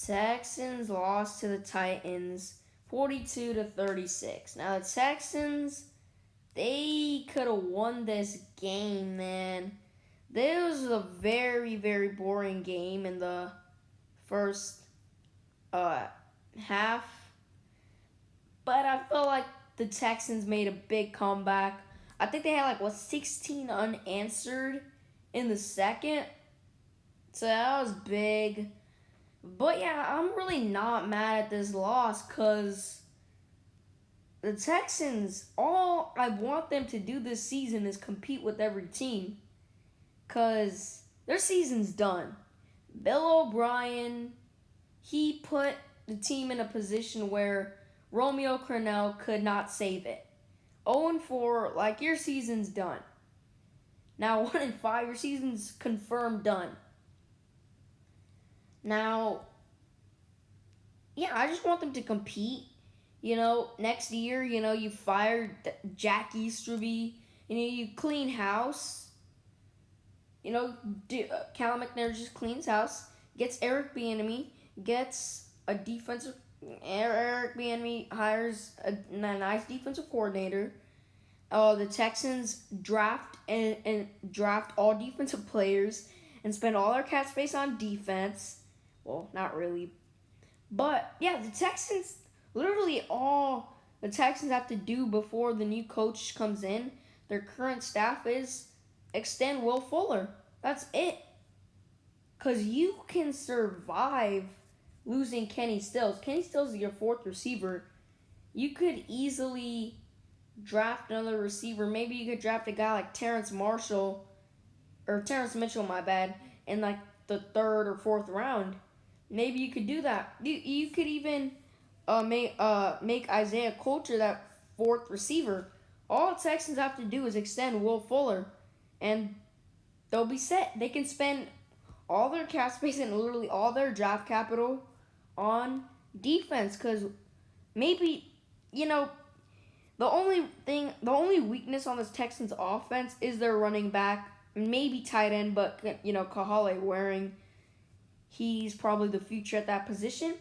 Texans lost to the Titans 42-36. Now the Texans, they could have won this game, man. This was a very, very boring game in the first uh, half. But I felt like the Texans made a big comeback. I think they had 16 unanswered in the second. So that was big. But yeah, I'm really not mad at this loss because the Texans, all I want them to do this season is compete with every team because their season's done. Bill O'Brien, he put the team in a position where Romeo Crennel could not save it. 0-4, your season's done. Now 1-5, your season's confirmed done. Now, yeah, I just want them to compete. Next year, you fired Jack Easterby. You clean house. Cal McNair just cleans house. Gets Eric Bieniemy. Gets a defensive. Eric Bieniemy hires a nice defensive coordinator. The Texans draft and draft all defensive players and spend all their cap space on defense. Well, not really. But, yeah, the Texans, literally all the Texans have to do before the new coach comes in, their current staff, is extend Will Fuller. That's it. Because you can survive losing Kenny Stills. Kenny Stills is your fourth receiver. You could easily draft another receiver. Maybe you could draft a guy like Terrence Mitchell, my bad, in the third or fourth round. Maybe you could do that. You could even make Isaiah Coulter that fourth receiver. All the Texans have to do is extend Will Fuller, and they'll be set. They can spend all their cap space and literally all their draft capital on defense. Because maybe, the only weakness on this Texans offense is their running back, maybe tight end, but Kahale Waring. He's probably the future at that position.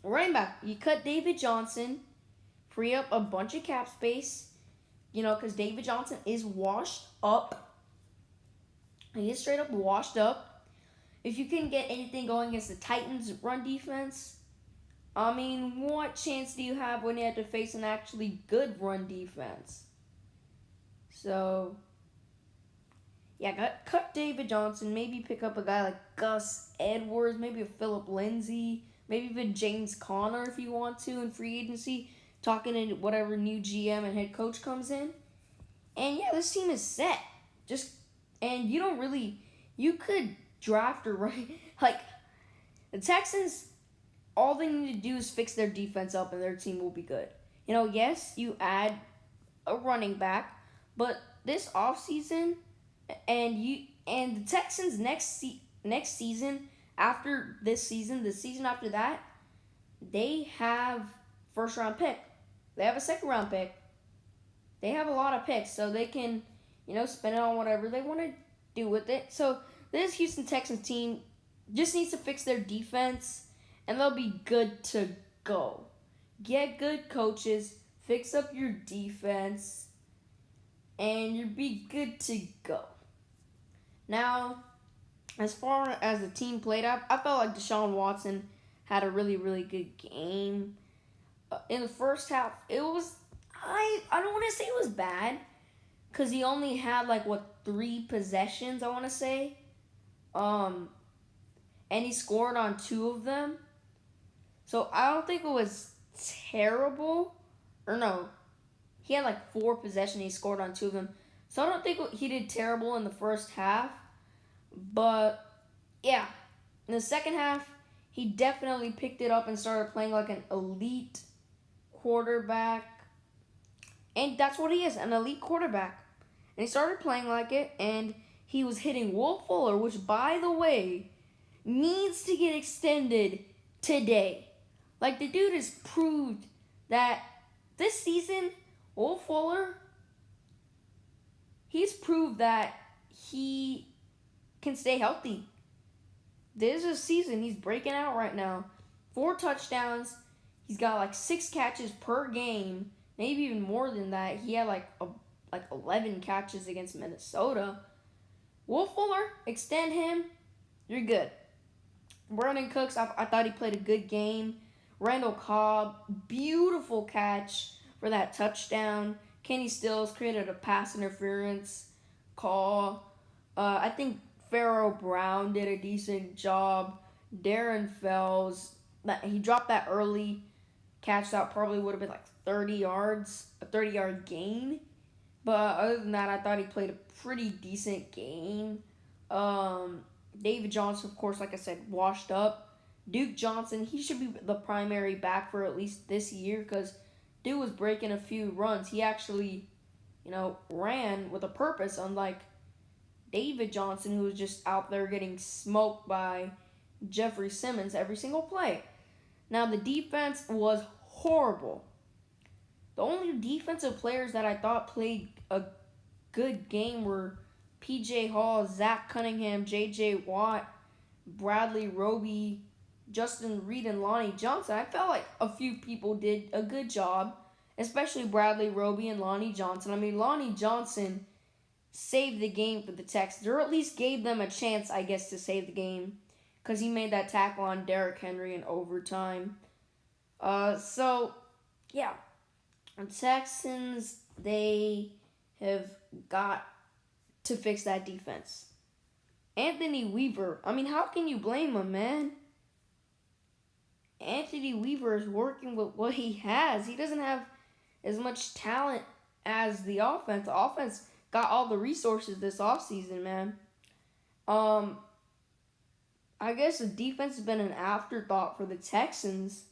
Running back, you cut David Johnson, free up a bunch of cap space, because David Johnson is washed up. He is straight up washed up. If you can get anything going against the Titans' run defense, what chance do you have when you have to face an actually good run defense? So, yeah, cut David Johnson. Maybe pick up a guy like Gus Edwards. Maybe a Phillip Lindsay. Maybe even James Conner if you want to in free agency. Talking to whatever new GM and head coach comes in. And yeah, this team is set. And you could draft or right. The Texans, all they need to do is fix their defense up and their team will be good. Yes, you add a running back, but this offseason, and the Texans next season, after this season, the season after that, they have first round pick. They have a second round pick. They have a lot of picks, so they can, spend it on whatever they want to do with it. So this Houston Texans team just needs to fix their defense, and they'll be good to go. Get good coaches, fix up your defense, and you'll be good to go. Now, as far as the team played out, I felt like Deshaun Watson had a really, really good game. In the first half, it was, I don't want to say it was bad, because he only had 3 possessions, I want to say. And he scored on 2 of them. So I don't think it was terrible. Or no, he had 4 possessions, he scored on 2 of them. So I don't think he did terrible in the first half. But, yeah, in the second half, he definitely picked it up and started playing like an elite quarterback. And that's what he is, an elite quarterback. And he started playing like it, and he was hitting Will Fuller, which, by the way, needs to get extended today. The dude has proved that this season, Will Fuller, he's proved that he can stay healthy. this is a season he's breaking out right now. 4 touchdowns. He's got like 6 catches per game, maybe even more than that. He had like 11 catches against Minnesota. Will Fuller, extend him. You're good. Brandon Cooks, I thought he played a good game. Randall Cobb, beautiful catch for that touchdown. Kenny Stills created a pass interference call. I think Pharaoh Brown did a decent job. Darren Fells, he dropped that early catch that probably would have been like 30 yards, a 30-yard gain. But other than that, I thought he played a pretty decent game. David Johnson, of course, like I said, washed up. Duke Johnson, he should be the primary back for at least this year because Duke was breaking a few runs. He actually, ran with a purpose, unlike David Johnson, who was just out there getting smoked by Jeffrey Simmons every single play. Now, the defense was horrible. The only defensive players that I thought played a good game were P.J. Hall, Zach Cunningham, J.J. Watt, Bradley Roby, Justin Reed, and Lonnie Johnson. I felt like a few people did a good job, especially Bradley Roby and Lonnie Johnson. I mean, Lonnie Johnson saved the game for the Texans, or at least gave them a chance, I guess, to save the game, because he made that tackle on Derrick Henry in overtime. So, yeah. The Texans, they have got to fix that defense. Anthony Weaver, I mean, how can you blame him, man? Anthony Weaver is working with what he has. He doesn't have as much talent as the offense. The offense got all the resources this offseason, man. I guess the defense has been an afterthought for the Texans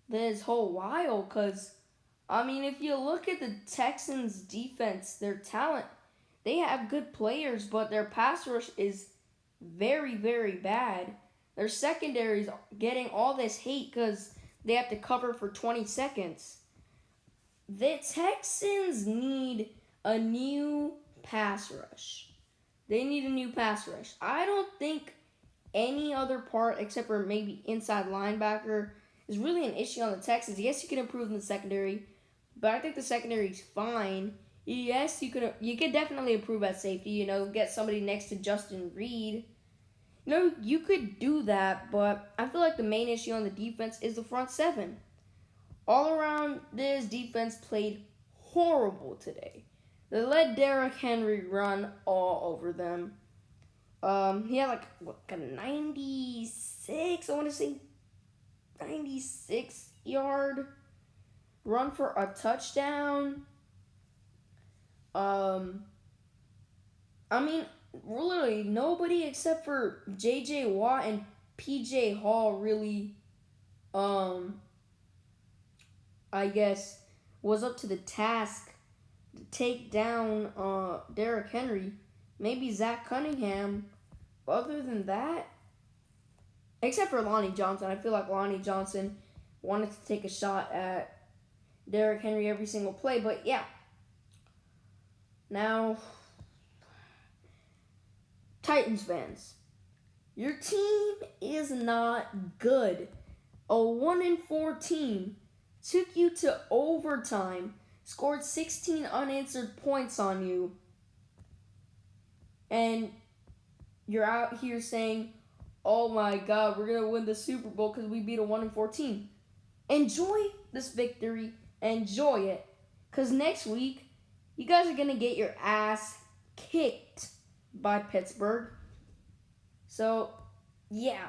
this whole while, because I mean, if you look at the Texans' defense, their talent, they have good players, but their pass rush is very, very bad. Their secondary is getting all this hate because they have to cover for 20 seconds. The Texans need a new pass rush. They need a new pass rush. I don't think any other part, except for maybe inside linebacker, is really an issue on the Texans. Yes, you can improve in the secondary, but I think the secondary is fine. Yes, you could definitely improve at safety. Get somebody next to Justin Reed. You could do that, but I feel like the main issue on the defense is the front seven. All around, this defense played horrible today. They let Derrick Henry run all over them. He had a 96, I want to say 96-yard run for a touchdown. I mean, literally nobody except for J.J. Watt and P.J. Hall really, I guess, was up to the task to take down Derrick Henry. Maybe Zach Cunningham. Other than that, except for Lonnie Johnson, I feel like Lonnie Johnson wanted to take a shot at Derrick Henry every single play. But yeah. Now, Titans fans, your team is not good. A 1-4 team took you to overtime, scored 16 unanswered points on you, and you're out here saying, oh my God, we're going to win the Super Bowl because we beat a 1-4 team. Enjoy this victory. Enjoy it. Because next week, you guys are going to get your ass kicked by Pittsburgh. So, yeah,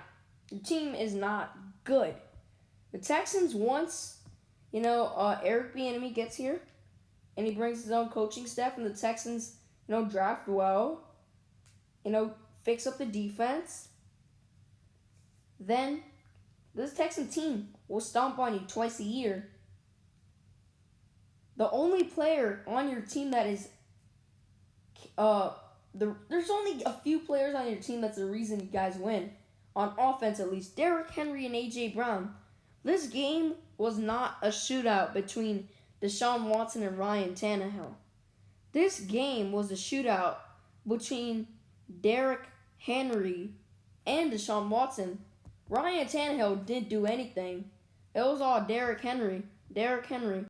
your team is not good. The Texans, once, Eric Bieniemy gets here, and he brings his own coaching staff, and the Texans, draft well, fix up the defense, then this Texan team will stomp on you twice a year. The only player on your team that is, there's only a few players on your team that's the reason you guys win. On offense, at least. Derrick Henry and A.J. Brown. This game was not a shootout between Deshaun Watson and Ryan Tannehill. This game was a shootout between Derrick Henry and Deshaun Watson. Ryan Tannehill didn't do anything. It was all Derrick Henry. Derrick Henry.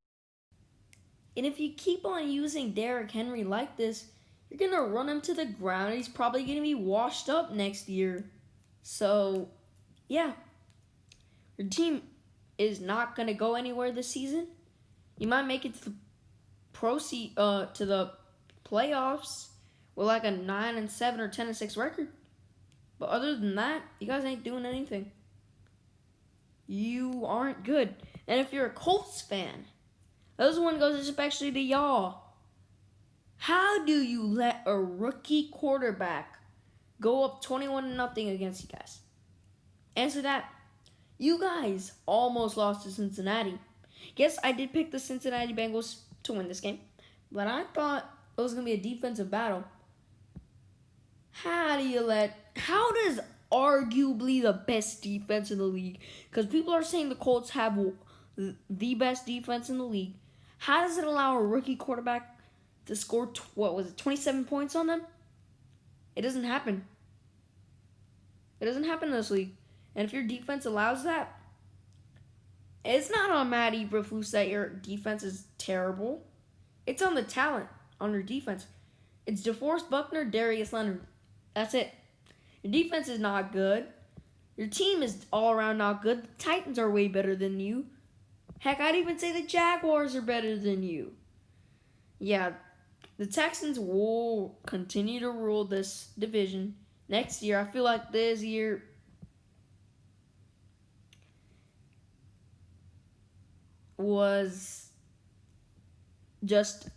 And if you keep on using Derrick Henry like this, you're going to run him to the ground. He's probably going to be washed up next year. So, yeah. Your team is not going to go anywhere this season. You might make it to the playoffs with like a 9-7 or 10-6 record. But other than that, you guys ain't doing anything. You aren't good. And if you're a Colts fan, this one goes especially to y'all. How do you let a rookie quarterback go up 21-0 against you guys? Answer that. You guys almost lost to Cincinnati. Yes, I did pick the Cincinnati Bengals to win this game, but I thought it was going to be a defensive battle. How does arguably the best defense in the league, because people are saying the Colts have the best defense in the league, how does it allow a rookie quarterback to score, 27 points on them? It doesn't happen. It doesn't happen in this league. And if your defense allows that, it's not on Matt Eberflus that your defense is terrible. It's on the talent on your defense. It's DeForest Buckner, Darius Leonard. That's it. Your defense is not good. Your team is all around not good. The Titans are way better than you. Heck, I'd even say the Jaguars are better than you. Yeah, the Texans will continue to rule this division next year. I feel like this year was just,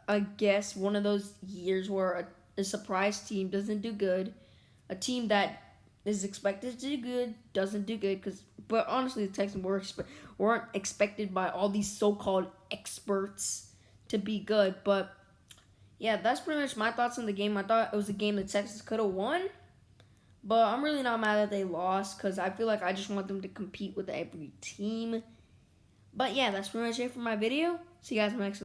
I guess, one of those years where a surprise team doesn't do good. A team that is expected to do good doesn't do good. But honestly, the Texans weren't expected by all these so-called experts to be good. But yeah, that's pretty much my thoughts on the game. I thought it was a game the Texans could have won. But I'm really not mad that they lost, because I feel like I just want them to compete with every team. But yeah, that's pretty much it for my video. See you guys in the next one.